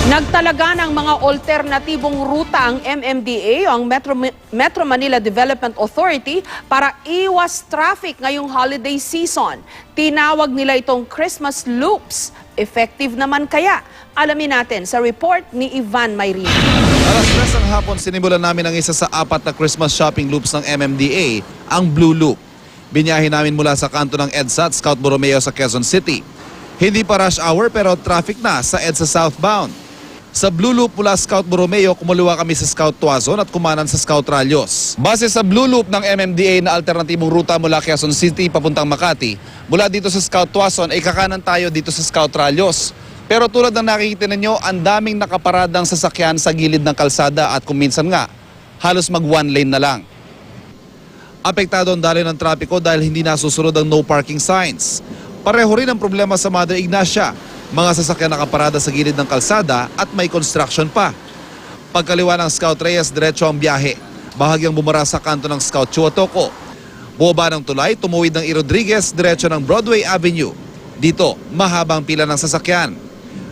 Nagtalaga ng mga alternatibong ruta ang MMDA o ang Metro Manila Development Authority para iwas traffic ngayong holiday season. Tinawag nila itong Christmas loops. Effective naman kaya? Alamin natin sa report ni Ivan Mayrina. Alas 3 ng hapon, sinimulan namin ang isa sa 4 na Christmas shopping loops ng MMDA, ang Blue Loop. Binyahin namin mula sa kanto ng EDSA at Scout Borromeo sa Quezon City. Hindi pa rush hour pero traffic na sa EDSA southbound. Sa Blue Loop mula Scout Borromeo, kumuliwa kami sa Scout Tuazon at kumanan sa Scout Ralios. Base sa Blue Loop ng MMDA na alternatibong ruta mula Quezon City papuntang Makati, mula dito sa Scout Tuazon ay kakanan tayo dito sa Scout Ralios. Pero tulad ng nakikita ninyo, ang daming nakaparadang sasakyan sa gilid ng kalsada at kung minsan nga, halos mag one lane na lang. Apektado ang daloy ng trapiko dahil hindi nasusunod ang no parking signs. Pareho rin ang problema sa Mother Ignacia. Mga sasakyan nakaparada sa gilid ng kalsada at may construction pa. Pagkaliwa ng Scout Reyes, diretso ang biyahe. Bahagyang bumara sa kanto ng Scout Chuatoco. Bumaba ng tulay, tumuwid ng E. Rodriguez, diretso ng Broadway Avenue. Dito, mahabang pila ng sasakyan.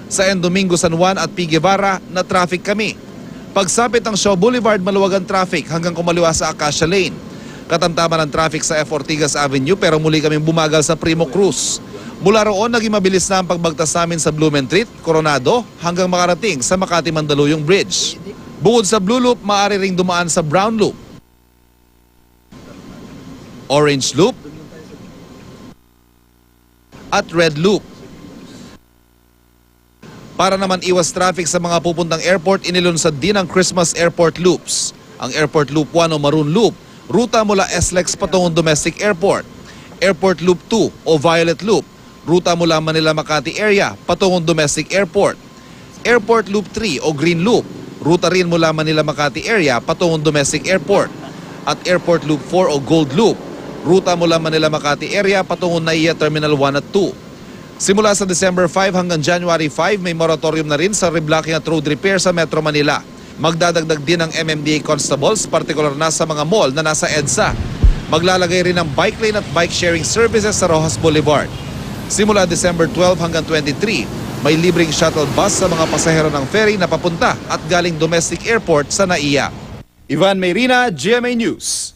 Sa Domingo, San Juan at P. Guevara, na traffic kami. Pagsapit ng Shaw Boulevard, maluwag ang traffic hanggang kumaliwa sa Acacia Lane. Katamtaman ng traffic sa F. Ortigas Avenue pero muli kaming bumagal sa Primo Cruz. Mula roon, naging mabilis na ang pagbagtas namin sa Blumentritt, Coronado hanggang makarating sa Makati Mandaluyong Bridge. Bukod sa Blue Loop, maaari ring dumaan sa Brown Loop, Orange Loop at Red Loop. Para naman iwas traffic sa mga pupuntang airport, inilunsad din ang Christmas Airport Loops. Ang Airport Loop 1 o Maroon Loop, ruta mula SLEX patungong Domestic Airport. Airport Loop 2 o Violet Loop, ruta mula Manila Makati area patungong Domestic Airport. Airport Loop 3 o Green Loop, ruta rin mula Manila Makati area patungong Domestic Airport. At Airport Loop 4 o Gold Loop, ruta mula Manila Makati area patungong NAIA Terminal 1 at 2. Simula sa December 5 hanggang January 5, may moratorium na rin sa reblocking at road repair sa Metro Manila. Magdadagdag din ng MMDA constables, partikular na sa mga mall na nasa EDSA. Maglalagay rin ng bike lane at bike sharing services sa Rojas Boulevard. Simula December 12 hanggang 23, may libreng shuttle bus sa mga pasahero ng ferry na papunta at galing domestic airport sa NAIA. Ivan Mayrina, GMA News.